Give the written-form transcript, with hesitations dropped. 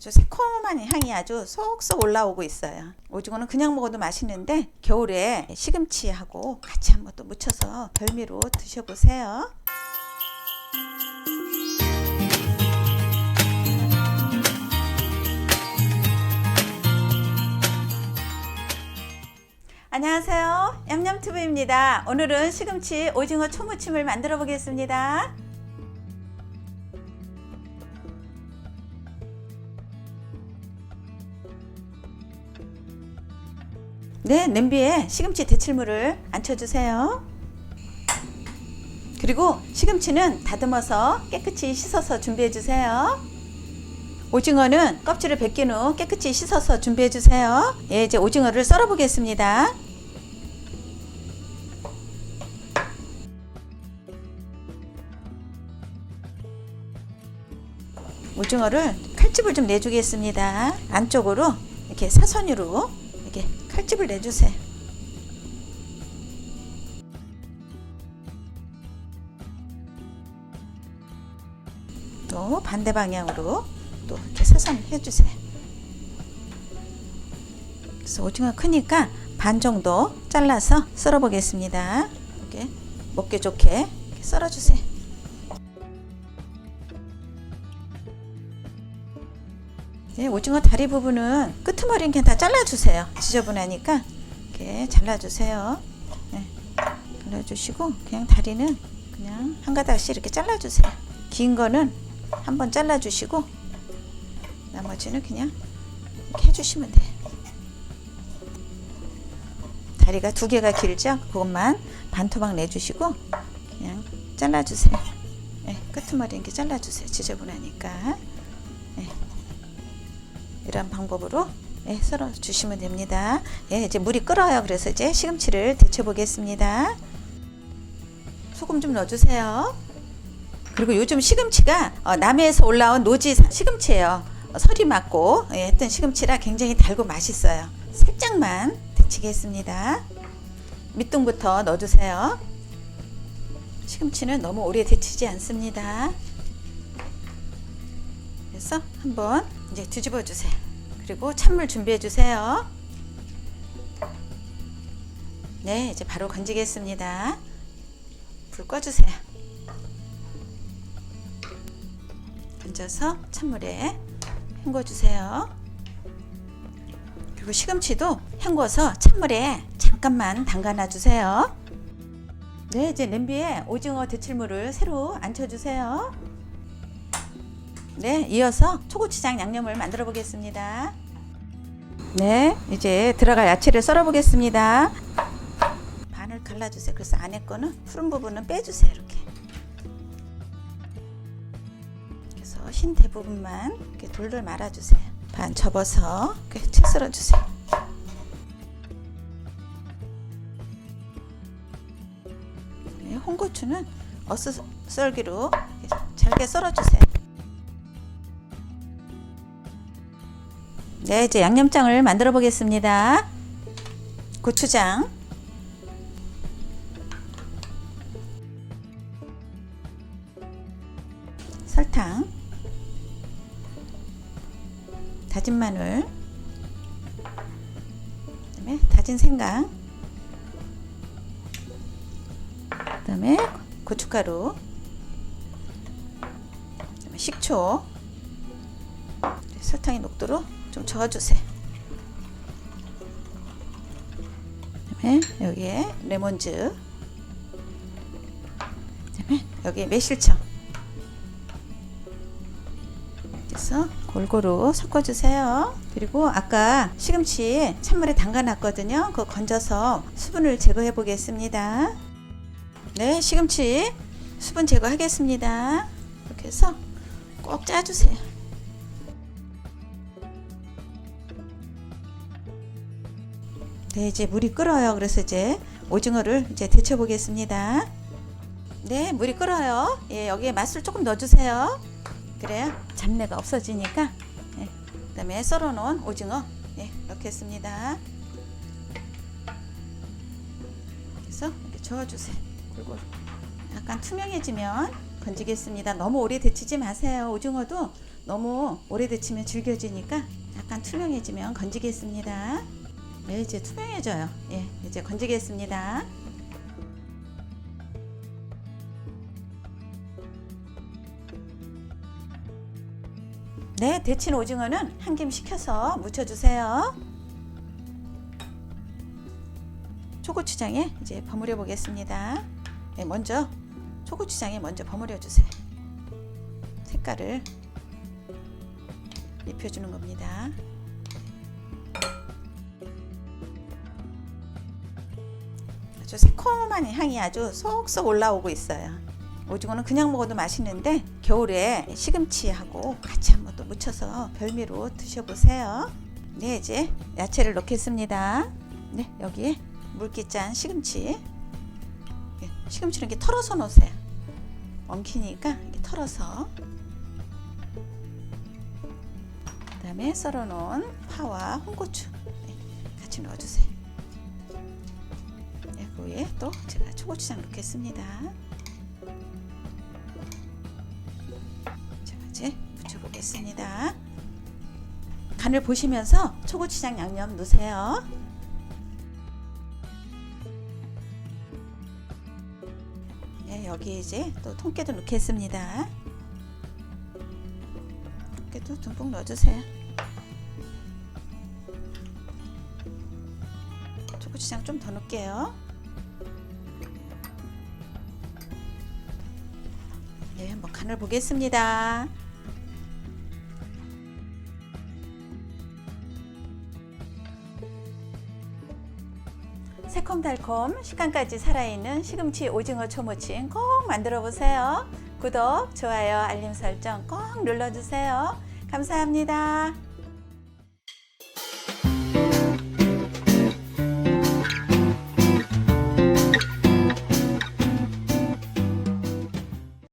아주 새콤한 향이 아주 쏙쏙 올라오고 있어요. 오징어는 그냥 먹어도 맛있는데 겨울에 시금치하고 같이 한번 또 무쳐서 별미로 드셔보세요. 안녕하세요, 얌얌튜브입니다. 오늘은 시금치 오징어 초무침을 만들어 보겠습니다. 네, 냄비에 시금치 데칠물을 앉혀주세요. 그리고 시금치는 다듬어서 깨끗이 씻어서 준비해주세요. 오징어는 껍질을 벗긴 후 깨끗이 씻어서 준비해주세요. 예, 이제 오징어를 썰어 보겠습니다. 오징어를 칼집을 좀 내주겠습니다. 안쪽으로 이렇게 사선으로 이렇게 칼집을 내주세요. 또 반대 방향으로 또 이렇게 사선을 해주세요. 그래서 오징어 크니까 반 정도 잘라서 썰어 보겠습니다. 이렇게 먹기 좋게 이렇게 썰어주세요. 네, 오징어 다리 부분은 끄트머리는 그냥 다 잘라주세요. 지저분하니까 이렇게 잘라주세요. 네, 잘라주시고 그냥 다리는 그냥 한 가닥씩 이렇게 잘라주세요. 긴 거는 한번 잘라주시고 나머지는 그냥 이렇게 해주시면 돼요. 다리가 두 개가 길죠? 그것만 반토막 내주시고 그냥 잘라주세요. 네, 끄트머리 이렇게 잘라주세요. 지저분하니까. 네. 이런 방법으로 썰어 주시면 됩니다. 이제 물이 끓어요. 그래서 이제 시금치를 데쳐 보겠습니다. 소금 좀 넣어주세요. 그리고 요즘 시금치가 남해에서 올라온 노지 시금치예요. 설이 맞고 했던 시금치라 굉장히 달고 맛있어요. 살짝만 데치겠습니다. 밑둥부터 넣어주세요. 시금치는 너무 오래 데치지 않습니다. 그래서 한번 이제 뒤집어 주세요. 그리고 찬물 준비해 주세요. 네, 이제 바로 건지겠습니다. 불 꺼주세요. 건져서 찬물에 헹궈 주세요. 그리고 시금치도 헹궈서 찬물에 잠깐만 담가 주세요. 네, 이제 냄비에 오징어 데칠물을 새로 앉혀 주세요. 네, 이어서 초고추장 양념을 만들어 보겠습니다. 네, 이제 들어갈 야채를 썰어 보겠습니다. 반을 갈라주세요. 그래서 안에 거는 푸른 부분은 빼주세요. 이렇게. 그래서 흰 대부분만 이렇게 돌돌 말아주세요. 반 접어서 이렇게 채 썰어주세요. 네, 홍고추는 어슷썰기로 잘게 썰어주세요. 네, 이제 양념장을 만들어 보겠습니다. 고추장, 설탕, 다진 마늘, 그다음에 다진 생강, 그다음에 고춧가루, 그다음에 식초, 설탕이 녹도록 좀 저어주세요. 그다음에 여기에 레몬즙, 그다음에 여기에 매실청, 그래서 골고루 섞어주세요. 그리고 아까 시금치 찬물에 담가놨거든요. 그거 건져서 수분을 제거해 보겠습니다. 네, 시금치 수분 제거하겠습니다. 이렇게 해서 꼭 짜주세요. 네, 이제 물이 끓어요. 그래서 이제 오징어를 이제 데쳐 보겠습니다. 네, 물이 끓어요. 예, 여기에 맛술 조금 넣어주세요. 그래야 잡내가 없어지니까. 예, 그다음에 썰어놓은 오징어 넣겠습니다. 그래서 이렇게 저어주세요. 골고루. 약간 투명해지면 건지겠습니다. 너무 오래 데치지 마세요. 오징어도 너무 오래 데치면 질겨지니까 약간 투명해지면 건지겠습니다. 네, 이제 투명해져요. 예, 이제 건지겠습니다. 네, 데친 오징어는 한 김 식혀서 무쳐주세요. 초고추장에 이제 버무려 보겠습니다. 네, 먼저 초고추장에 먼저 버무려 주세요. 색깔을 입혀주는 겁니다. 아주 새콤한 향이 아주 쏙쏙 올라오고 있어요. 오징어는 그냥 먹어도 맛있는데 겨울에 시금치하고 같이 한번 또 무쳐서 별미로 드셔보세요. 네, 이제 야채를 넣겠습니다. 네, 여기에 물기 짠 시금치. 네, 시금치는 이렇게 털어서 넣으세요. 엉키니까 이렇게 털어서. 그다음에 썰어놓은 파와 홍고추 같이 넣어주세요. 네, 그 위에 또 제가 초고추장 넣겠습니다. 제가 이제 묻혀보겠습니다. 간을 보시면서 초고추장 양념 넣으세요. 네, 여기 이제 또 통깨도 넣겠습니다. 통깨도 듬뿍 넣어주세요. 초고추장 좀 더 넣을게요. 네, 한번 간을 보겠습니다. 새콤달콤 식감까지 살아있는 시금치 오징어 초무침 꼭 만들어 보세요. 구독, 좋아요, 알림 설정 꼭 눌러주세요. 감사합니다.